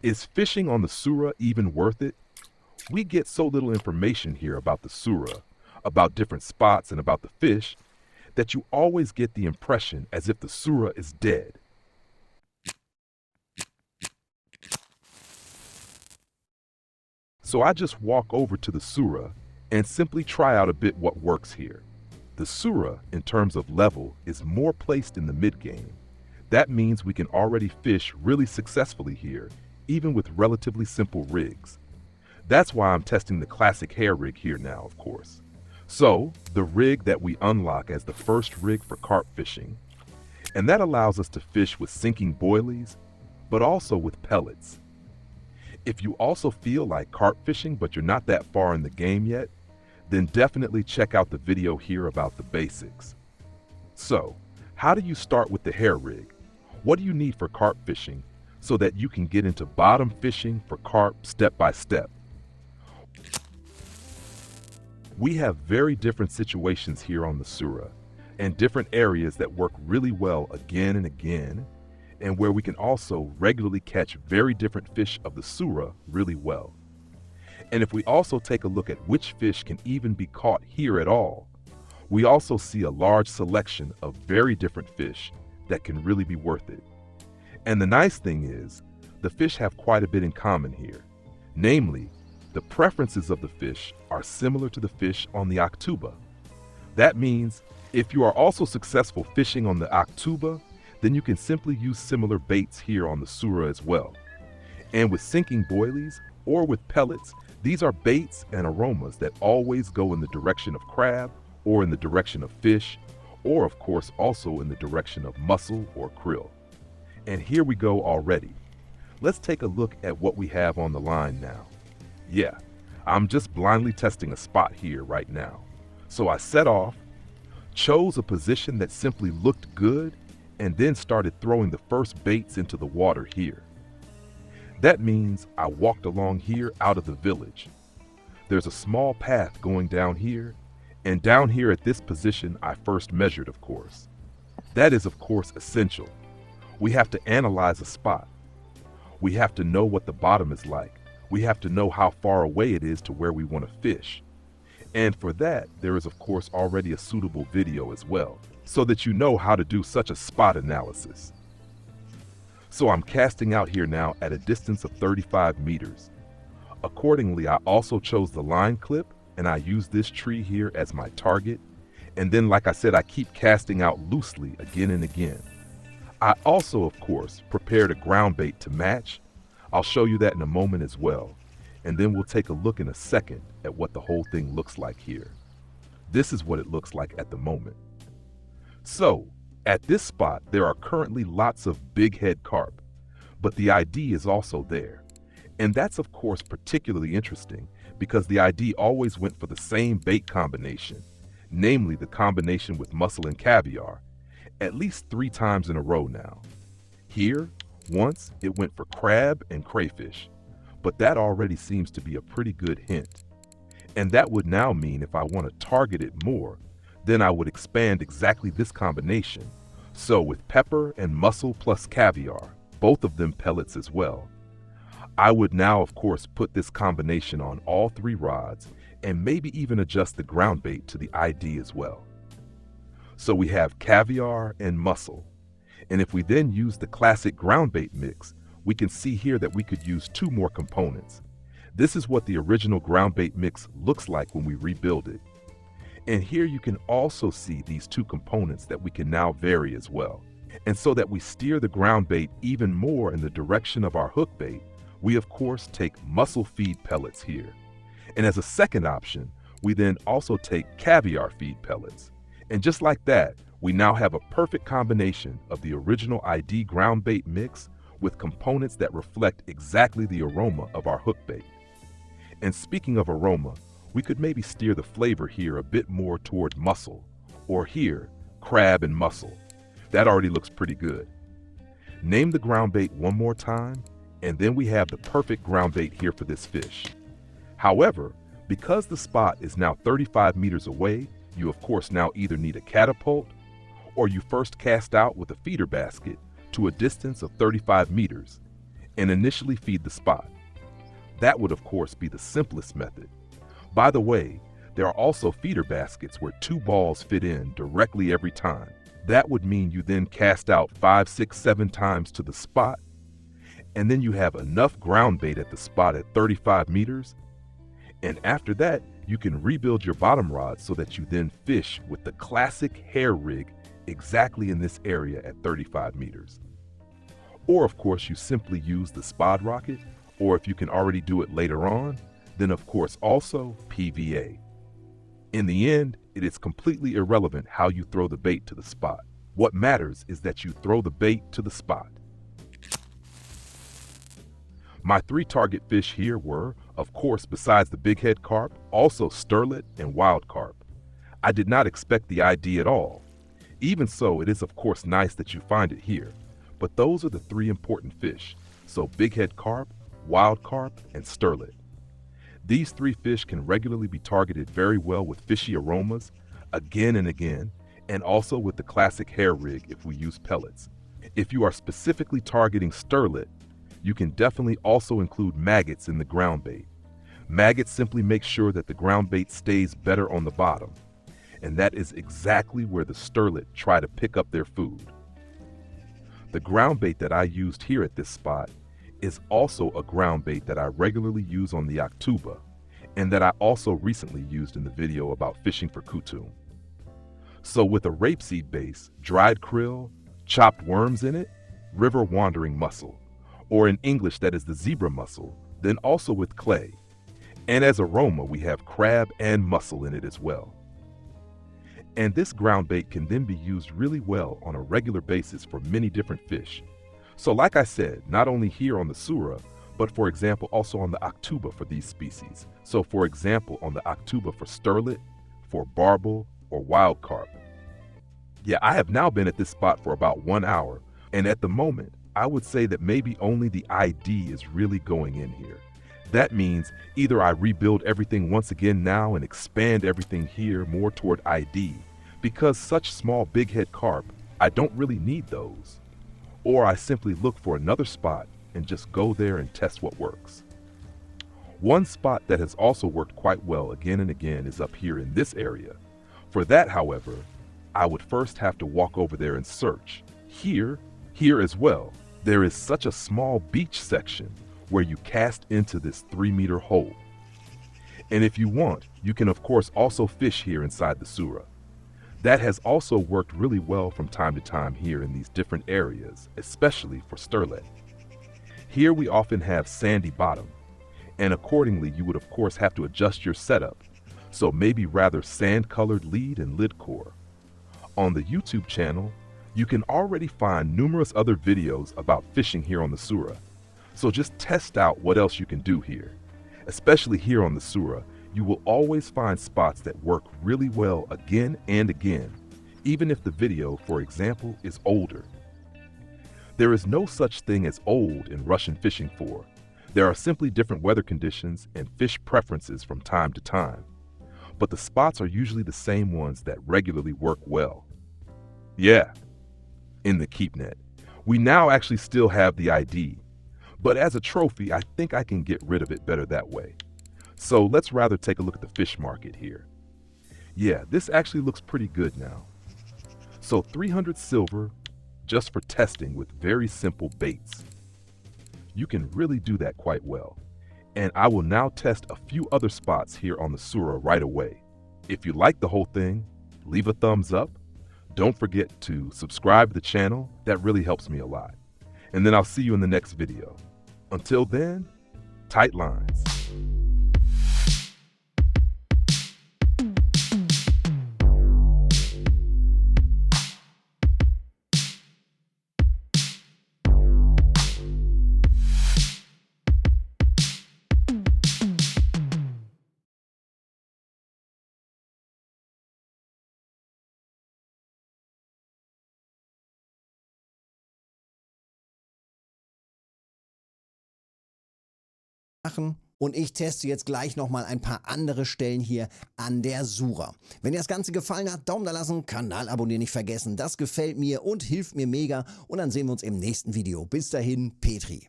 Is fishing on the Sura even worth it? We get so little information here about the Sura, about different spots and about the fish, that you always get the impression as if the Sura is dead. So I just walk over to the Sura and simply try out a bit what works here. The Sura, in terms of level, is more placed in the mid-game. That means we can already fish really successfully here, even with relatively simple rigs. That's why I'm testing the classic hair rig here now, of course. So, the rig that we unlock as the first rig for carp fishing. And that allows us to fish with sinking boilies, but also with pellets. If you also feel like carp fishing but you're not that far in the game yet, then definitely check out the video here about the basics. So, how do you start with the hair rig? What do you need for carp fishing so that you can get into bottom fishing for carp step by step? We have very different situations here on the Sura and different areas that work really well again and again, and where we can also regularly catch very different fish of the Sura really well. And if we also take a look at which fish can even be caught here at all, we also see a large selection of very different fish that can really be worth it. And the nice thing is, the fish have quite a bit in common here. Namely, the preferences of the fish are similar to the fish on the Octuba. That means if you are also successful fishing on the Octuba, then you can simply use similar baits here on the Sura as well. And with sinking boilies or with pellets, these are baits and aromas that always go in the direction of crab or in the direction of fish, or of course also in the direction of mussel or krill. And here we go already. Let's take a look at what we have on the line now. Yeah, I'm just blindly testing a spot here right now. So I set off, chose a position that simply looked good, and then started throwing the first baits into the water here. That means I walked along here out of the village. There's a small path going down here, and down here at this position I first measured, of course. That is, of course, essential. We have to analyze a spot. We have to know what the bottom is like. We have to know how far away it is to where we want to fish. And for that, there is of course already a suitable video as well, so that you know how to do such a spot analysis. So I'm casting out here now at a distance of 35 meters. Accordingly, I also chose the line clip and I use this tree here as my target. And then, like I said, I keep casting out loosely again and again. I also, of course, prepared a ground bait to match. I'll show you that in a moment as well. And then we'll take a look in a second at what the whole thing looks like here. This is what it looks like at the moment. So, at this spot, there are currently lots of bighead carp, but the ID is also there. And that's of course particularly interesting because the ID always went for the same bait combination, namely the combination with mussel and caviar, at least 3 times in a row now. Here, once it went for crab and crayfish, but that already seems to be a pretty good hint. And that would now mean if I want to target it more, then I would expand exactly this combination. So with pepper and mussel plus caviar, both of them pellets as well, I would now of course put this combination on all 3 rods and maybe even adjust the ground bait to the ID as well. So we have caviar and mussel. And if we then use the classic ground bait mix, we can see here that we could use 2 more components. This is what the original ground bait mix looks like when we rebuild it. And here you can also see these 2 components that we can now vary as well. And so that we steer the ground bait even more in the direction of our hook bait, we of course take mussel feed pellets here. And as a second option, we then also take caviar feed pellets. And just like that, we now have a perfect combination of the original ID ground bait mix with components that reflect exactly the aroma of our hook bait. And speaking of aroma, we could maybe steer the flavor here a bit more toward mussel, or here, crab and mussel. That already looks pretty good. Name the ground bait one more time, and then we have the perfect ground bait here for this fish. However, because the spot is now 35 meters away, you of course now either need a catapult, or you first cast out with a feeder basket to a distance of 35 meters. and initially feed the spot. That would of course be the simplest method. By the way, there are also feeder baskets where 2 balls fit in directly every time. That would mean you then cast out 5, 6, 7 times to the spot, and then you have enough ground bait at the spot at 35 meters, and after that, you can rebuild your bottom rod so that you then fish with the classic hair rig exactly in this area at 35 meters. Or of course, you simply use the spod rocket, or if you can already do it later on, then of course also PVA. In the end, it is completely irrelevant how you throw the bait to the spot. What matters is that you throw the bait to the spot. My 3 target fish here were, of course, besides the bighead carp, also sterlet and wild carp. I did not expect the ID at all. Even so, it is of course nice that you find it here. But those are the 3 important fish, so bighead carp, wild carp, and sterlet. These 3 fish can regularly be targeted very well with fishy aromas, again and again, and also with the classic hair rig if we use pellets. If you are specifically targeting sterlet, you can definitely also include maggots in the ground bait. Maggots simply make sure that the ground bait stays better on the bottom, and that is exactly where the sterlet try to pick up their food. The ground bait that I used here at this spot is also a ground bait that I regularly use on the Octuba, and that I also recently used in the video about fishing for kutu. So with a rapeseed base, dried krill, chopped worms in it, river wandering mussel, or in English that is the zebra mussel, then also with clay. And as aroma we have crab and mussel in it as well. And this ground bait can then be used really well on a regular basis for many different fish. So like I said, not only here on the Sura, but for example also on the Octuba for these species. So for example on the Octuba for sterlet, for barbel, or wild carp. Yeah, I have now been at this spot for about 1 hour, and at the moment, I would say that maybe only the ID is really going in here. That means either I rebuild everything once again now and expand everything here more toward ID, because such small bighead carp, I don't really need those. Or I simply look for another spot and just go there and test what works. One spot that has also worked quite well again and again is up here in this area. For that, however, I would first have to walk over there and search. Here as well, there is such a small beach section where you cast into this 3-meter hole. And if you want, you can of course also fish here inside the Sura. That has also worked really well from time to time here in these different areas, especially for sterlet. Here we often have sandy bottom, and accordingly you would of course have to adjust your setup, so maybe rather sand-colored lead and lid core. On the YouTube channel, you can already find numerous other videos about fishing here on the Sura, so just test out what else you can do here. Especially here on the Sura, you will always find spots that work really well again and again, even if the video, for example, is older. There is no such thing as old in Russian fishing for. There are simply different weather conditions and fish preferences from time to time. But the spots are usually the same ones that regularly work well. Yeah, in the keep net. We now actually still have the ID, but as a trophy, I think I can get rid of it better that way. So let's rather take a look at the fish market here. Yeah, this actually looks pretty good now. So 300 silver just for testing with very simple baits. You can really do that quite well. And I will now test a few other spots here on the Sura right away. If you like the whole thing, leave a thumbs up. Don't forget to subscribe to the channel. That really helps me a lot. And then I'll see you in the next video. Until then, tight lines. Und ich teste jetzt gleich nochmal ein paar andere Stellen hier an der Sura. Wenn dir das Ganze gefallen hat, Daumen da lassen, Kanal abonnieren nicht vergessen. Das gefällt mir und hilft mir mega. Und dann sehen wir uns im nächsten Video. Bis dahin, Petri.